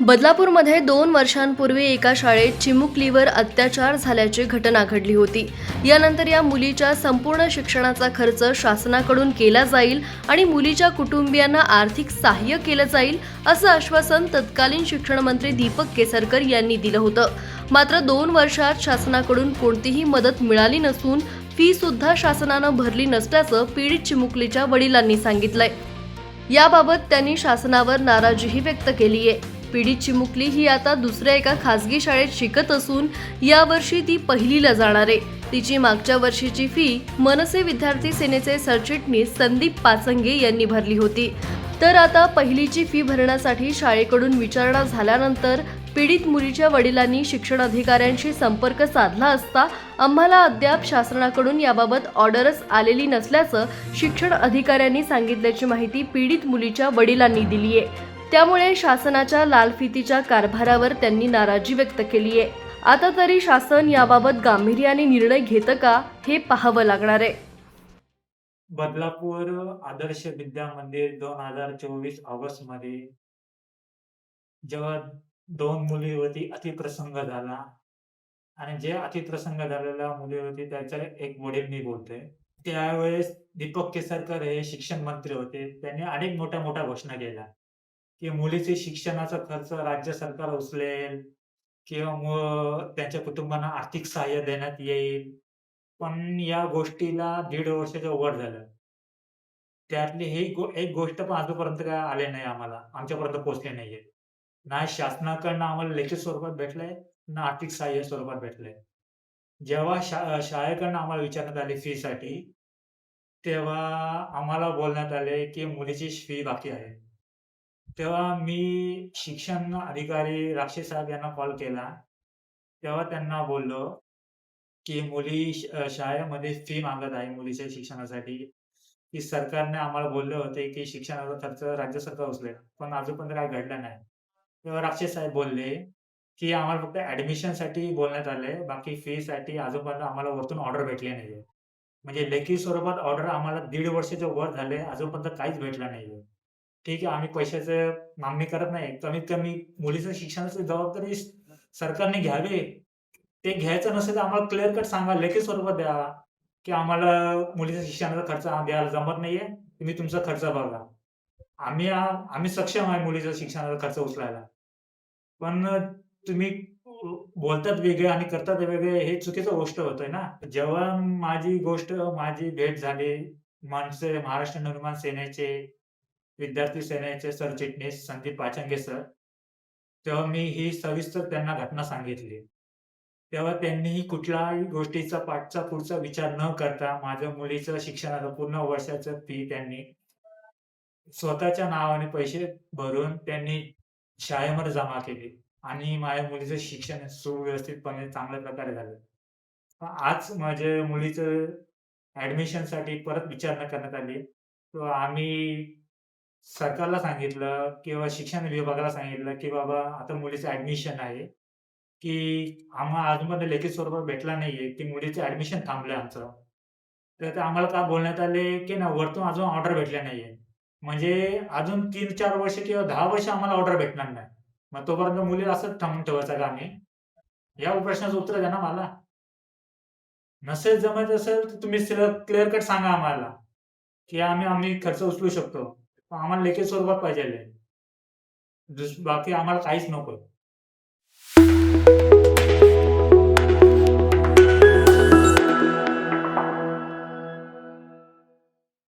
बदलापूरमध्ये 2 वर्षांपूर्वी एका शाळेत चिमुकलीवर अत्याचार झाल्याची घटना घडली होती। यानंतर या मुलीच्या संपूर्ण शिक्षणाचा खर्च शासनाकडून केला जाईल आणि मुलीच्या कुटुंबियांना आर्थिक सहाय्य केलं जाईल असं आश्वासन तत्कालीन शिक्षण मंत्री दीपक केसरकर यांनी दिलं होतं। मात्र 2 वर्षात शासनाकडून कोणतीही मदत मिळाली नसून फी सुद्धा शासनानं भरली नसल्याचं पीडित चिमुकलीच्या वडिलांनी सांगितलंय। याबाबत त्यांनी शासनावर नाराजीही व्यक्त केली आहे। पीडित चिमुकली ही आता दुसऱ्या एका खासगी शाळेत शिकत असून यावर्षी ती पहिलीला जाणार आहे। तिची मागच्या वर्षीची फी मनसे विद्यार्थी सेनेचे सरचिटणीस संदीप पाचंगे यांनी भरली होती। तर आता पहिलीची फी भरण्यासाठी शाळेकडून विचारणा झाल्यानंतर पीडित मुलीच्या वडिलांनी शिक्षण अधिकाऱ्यांशी संपर्क साधला असता आम्हाला अद्याप शासनाकडून याबाबत ऑर्डरच आलेली नसल्याचं शिक्षण अधिकाऱ्यांनी सांगितल्याची माहिती पीडित मुलीच्या वडिलांनी दिली आहे। त्यामुळे शासनाच्या लालफितीच्या कारभारावर त्यांनी नाराजी व्यक्त केली आहे। आता तरी शासन याबाबत गांभीर्याने निर्णय घेतं का हे पाहावं लागणार आहे। बदलापूर आदर्श विद्या मंदिर 2024 ऑगस्टमध्ये जेव्हा 2 मुलीवरती अतिप्रसंग झाला आणि जे अतिप्रसंग झालेल्या मुलीवरती त्याचे एक वडील मी बोलतोय. त्यावेळेस दीपक केसरकर हे शिक्षण मंत्री होते. त्यांनी अनेक मोठ्या-मोठ्या घोषणा केल्या, की मुलीचे शिक्षणाचा खर्च राज्य सरकार उचलेल किंवा त्यांच्या कुटुंबांना आर्थिक सहाय्य देण्यात येईल. पण या गोष्टीला 1.5 वर्षाच्या वर झालं. त्यातली ही एक गोष्ट पण आजूपर्यंत काय आले नाही आम्हाला. आमच्यापर्यंत पोहोचली नाहीये. ना शासनाकडनं आम्हाला लेखी स्वरूपात भेटलंय, ना आर्थिक सहाय्य स्वरूपात भेटलंय. जेव्हा शाळेकडनं आम्हाला विचारण्यात आली फीसाठी, तेव्हा आम्हाला बोलण्यात आले, की मुलीची फी बाकी आहे. तेव्हा मी शिक्षण अधिकारी राक्षे साहेब यांना कॉल केला. तेव्हा त्यांना बोललो, की मुली शाळेमध्ये फी मागत आहे मुलीच्या शिक्षणासाठी, की सरकारने आम्हाला बोलले होते, की शिक्षणाचा खर्च राज्य सरकार उचलेल. पण अजूनपर्यंत काही घडलं नाही. तेव्हा राक्षस साहेब बोलले, की आम्हाला फक्त ॲडमिशनसाठी बोलण्यात आलंय. बाकी फीसाठी अजूनपर्यंत आम्हाला वरतून ऑर्डर भेटली नाहीये. म्हणजे लेखी स्वरूपात ऑर्डर आम्हाला 1.5 वर्षाच्या वर झाले, अजूनपर्यंत काहीच भेटलं नाहीये. ठीक आहे, आम्ही पैशाचं मागणी करत नाही. कमीत कमी मुलीच्या शिक्षणाची जबाबदारी सरकारने घ्यावी. ते घ्यायचं नसेल तर आम्हाला क्लिअर कट सांगा, लेखी स्वरूपात द्या, की आम्हाला मुलीच्या शिक्षणाचा खर्च द्यायला जमत नाहीये. तुम्ही तुमचा खर्च बघा. आम्ही सक्षम आहे मुलीच्या शिक्षणाचा खर्च उचलायला. पण तुम्ही बोलतात वेगळे आणि करतात वेगळे हे चुकीचं गोष्ट होतंय ना. जेव्हा माझी भेट झाली महाराष्ट्र नवनिर्माण सेनेचे विद्यार्थी सेनेचे सरचिटणीस संदीप पाचंगे सर, तेव्हा मी ही सविस्तर त्यांना घटना सांगितली. तेव्हा त्यांनीही कुठल्याही गोष्टीचा पाठचा पुढचा विचार न करता माझ्या मुलीचं शिक्षणाचं पूर्ण वर्षाचं फी त्यांनी स्वतःच्या नावाने पैसे भरून त्यांनी शाळेमध्ये जमा केली आणि माझ्या मुलीचं शिक्षण सुव्यवस्थितपणे चांगल्या प्रकारे झालं. आज माझ्या मुलीचं ॲडमिशनसाठी परत विचारणा करण्यात आली. तर आम्ही सरकारला सांगितलं किंवा शिक्षण विभागाला सांगितलं, की बाबा आता मुलीचं ॲडमिशन आहे, की आम्हाला अजूनपर्यंत लेखी स्वरूपात भेटला नाहीये, की मुलीचं ॲडमिशन थांबलंय आमचं. तर ते आम्हाला काय बोलण्यात आले, की ना वरतून अजून ऑर्डर भेटल्या नाहीये. म्हणजे अजून 3-4 वर्ष किंवा 10 वर्ष आम्हाला ऑर्डर भेटणार नाही. मग तोपर्यंत मुलीला असंच थांबून ठेवायचं का आम्ही? या प्रश्नाचं उत्तर द्या ना मला. नसेल जमत असेल तर तुम्ही क्लिअर कट सांगा आम्हाला, की आम्ही खर्च उचलू शकतो. पण आम्हाला लेखी स्वरूपात पाहिजेल आहे. बाकी आम्हाला काहीच नकोय.